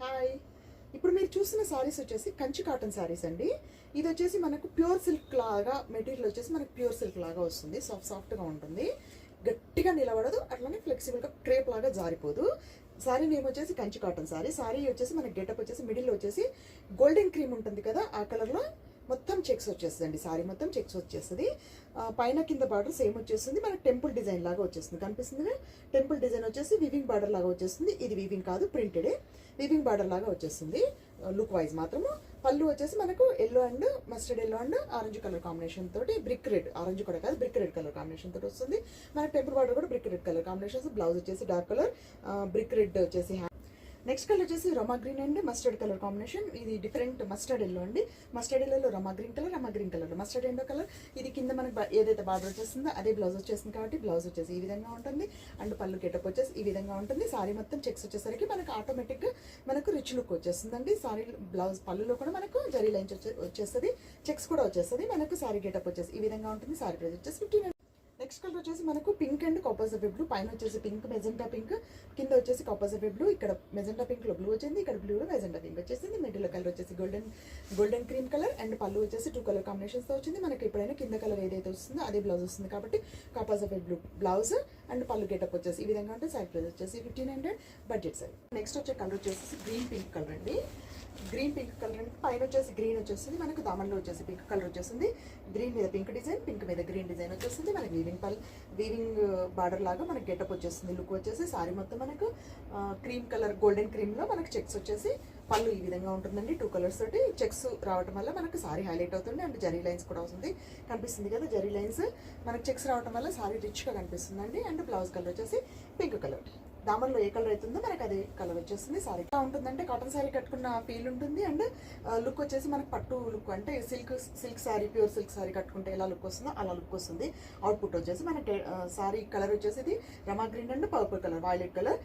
Hi. ఇప్పుడు మీరు చూస్తున్న సారీస్ వచ్చేసి కంచి కాటన్ సారీస్ అండి. ఇది వచ్చేసి మనకు ప్యూర్ సిల్క్ లాగా మెటీరియల్ వచ్చేసి మనకు ప్యూర్ సిల్క్ లాగా వస్తుంది. సాఫ్ట్గా ఉంటుంది, గట్టిగా నిలబడదు, అట్లానే ఫ్లెక్సిబుల్గా క్రేప్ లాగా జారిపోదు. సారీ నేమ్ వచ్చేసి కంచి కాటన్ సారీ. సారీ వచ్చేసి మనకి గెటప్ వచ్చేసి మిడిల్లో వచ్చేసి గోల్డెన్ క్రీమ్ ఉంటుంది కదా, ఆ కలర్లో మొత్తం చెక్స్ వచ్చేస్తుంది. సారీ మొత్తం చెక్స్ వచ్చేస్తుంది. పైన కింద బార్డర్ సేమ్ వచ్చేస్తుంది. మనకి టెంపుల్ డిజైన్ లాగా వచ్చేస్తుంది, కనిపిస్తుంది. టెంపుల్ డిజైన్ వచ్చేసి వీవింగ్ బార్డర్ లాగా వచ్చేస్తుంది. ఇది వీవింగ్ కాదు, ప్రింటెడే. వీవింగ్ బార్డర్ లాగా వచ్చేస్తుంది లుక్ వైజ్ మాత్రము. పళ్ళు వచ్చేసి మనకు yellow and mustard yellow and orange colour combination తోటి, బ్రిక్ రెడ్, ఆరెంజ్ కూడా కాదు బ్రిక్ రెడ్ కలర్ కాంబినేషన్ తోటి వస్తుంది. మనకి టెంపుల్ బార్డర్ కూడా brick red colour combination. Blouse వచ్చేసి డార్క్ కలర్, బ్రిక్ రెడ్ వచ్చేసి. నెక్స్ట్ కలర్ వచ్చేసి Rama green and mustard colour combination. ఇది డిఫరెంట్ మస్టర్డ్ ఎల్లో అండి. మస్టర్డ్ ఎల్లోలో Rama green colour, mustard yellow colour. ఇది కింద మనకి ఏదైతే బార్డర్ వచ్చేస్తుందో అదే బ్లౌజ్ వచ్చేస్తుంది కాబట్టి బ్లౌజ్ వచ్చేసి ఈ విధంగా ఉంటుంది. అండ్ పళ్ళు గెటప్ వచ్చేసి ఈ విధంగా ఉంటుంది. సారీ మొత్తం చెక్స్ వచ్చేసరికి మనకు ఆటోమేటిక్గా మనకు రిచ్ లుక్ వచ్చేస్తుందండి. సారీ బ్లౌజ్ పళ్ళులో కూడా మనకు జరీ లైన్స్ వచ్చేస్తుంది, చెక్స్ కూడా వచ్చేస్తుంది. మనకు సారీ గెటప్ వచ్చేసి ఈ విధంగా ఉంటుంది. సారీ ప్రైస్ వచ్చేసి 15. నెక్స్ట్ కలర్ వచ్చేసి మనకు పింక్ అండ్ కాపర్ సఫేర్ బ్లూ. పైన వచ్చేసి పింక్ మెజెంటా పింక్, కింద వచ్చేసి కాపర్ సఫేర్ బ్లూ. ఇక్కడ మెజెంటా పింక్ లో బ్లూ వచ్చింది, ఇక్కడ బ్లూలో మెజెంటా పింక్ వచ్చేసింది. మిడిల్ కలర్ వచ్చేసి గోల్డెన్ క్రీమ్ కలర్. అండ్ పళ్ళు వచ్చేసి 2 కలర్ కాంబినేషన్స్ తో వచ్చింది. మనకి ఎప్పుడైనా కింద కలర్ ఏదైతే వస్తుందో అదే బ్లౌజ్ వస్తుంది కాబట్టి కాపర్ సఫేర్ బ్లూ బ్లౌజ్ అండ్ పళ్ళు గెటప్ వచ్చేసి ఈ విధంగా ఉంటుంది. సైడ్ ప్రైస్ వచ్చేసి 1500 బడ్జెట్ సైడ్. నెక్స్ట్ వచ్చే కలర్ వచ్చేసి గ్రీన్ పింక్ కలర్ అండి. గ్రీన్ పింక్ కలర్ అంటే పైన వచ్చేసి గ్రీన్ వచ్చేస్తుంది, మనకు దామన్లో వచ్చేసి పింక్ కలర్ వచ్చేస్తుంది. గ్రీన్ మీద పింక్ డిజైన్, పింక్ మీద గ్రీన్ డిజైన్ వచ్చేస్తుంది. మనకి వీవింగ్ బార్డర్ లాగా మనకి గెటప్ వచ్చేస్తుంది. లుక్ వచ్చేసి సారీ మొత్తం మనకు క్రీమ్ కలర్, గోల్డెన్ క్రీమ్లో మనకు చెక్స్ వచ్చేసి పళ్ళు ఈ విధంగా ఉంటుందండి. 2 కలర్స్ తోటి చెక్స్ రావడం వల్ల మనకు సారీ హైలైట్ అవుతుంది. అండ్ జరీ లైన్స్ కూడా వస్తుంది, కనిపిస్తుంది కదా జరీ లైన్స్. మనకు చెక్స్ రావడం వల్ల సారీ రిచ్గా కనిపిస్తుందండి. అండ్ బ్లౌజ్ కలర్ వచ్చేసి పింక్ కలర్. దామన్లో ఏ కలర్ అవుతుందో మనకు అదే కలర్ వచ్చేస్తుంది. సారీ ఎలా ఉంటుందంటే కాటన్ సారీ కట్టుకున్న ఫీల్ ఉంటుంది. అండ్ లుక్ వచ్చేసి మనకు పట్టు లుక్, అంటే silk sorry, pure silk sorry కట్టుకుంటే ఎలా లుక్ వస్తుందో అలా లుక్ వస్తుంది. అవుట్పుట్ వచ్చేసి మనకి సారీ కలర్ వచ్చేసి ఇది Rama green and purple colour, violet colour.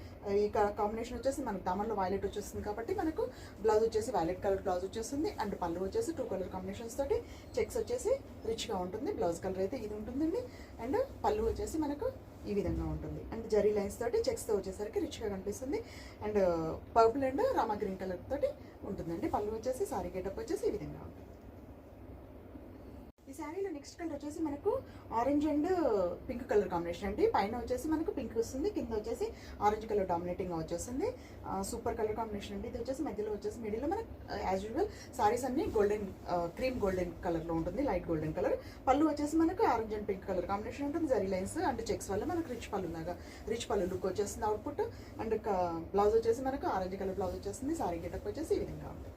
ఈ కాంబినేషన్ వచ్చేసి మనకు దామన్లో వైలెట్ వచ్చేస్తుంది కాబట్టి మనకు బ్లౌజ్ వచ్చేసి వైలెట్ కలర్ బ్లౌజ్ వచ్చేస్తుంది. అండ్ పళ్ళు వచ్చేసి 2 కలర్ కాంబినేషన్స్ తోటి చెక్స్ వచ్చేసి రిచ్గా ఉంటుంది. బ్లౌజ్ కలర్ అయితే ఇది ఉంటుందండి. అండ్ పళ్ళు వచ్చేసి మనకు ఈ విధంగా ఉంటుంది. అండ్ జరీ లైన్స్ తోటి చెక్స్తో వచ్చేసరికి రిచ్గా కనిపిస్తుంది. And purple and Rama green colour తోటి ఉంటుందండి. పళ్ళు వచ్చేసి సారీ గెటప్ వచ్చేసి ఈ విధంగా ఉంటుంది. ఈ శారీలో నెక్స్ట్ కలర్ వచ్చేసి మనకు orange and pink colour combination అండి. పైన వచ్చేసి మనకు పింక్ వస్తుంది, కింద వచ్చేసి ఆరెంజ్ కలర్ డామినేటింగ్గా వచ్చేస్తుంది. సూపర్ కలర్ కాంబినేషన్ అండి. ఇది వచ్చేసి మధ్యలో వచ్చేసి మిడిల్లో మనకు యాజ్ యూజువల్ సారీస్ అన్ని క్రీమ్ గోల్డెన్ కలర్లో ఉంటుంది, లైట్ గోల్డెన్ కలర్. పళ్ళు వచ్చేసి మనకు orange and pink colour combination ఉంటుంది. జరీ లైన్స్ అండ్ చెక్స్ వల్ల మనకు రిచ్ పళ్ళు లుక్ వచ్చేస్తుంది అవుట్పుట్. అండ్ బ్లౌజ్ వచ్చేసి మనకు ఆరెంజ్ కలర్ బ్లౌజ్ వచ్చేస్తుంది. సారీ గెటప్ వచ్చేసి ఈ విధంగా ఉంటుంది.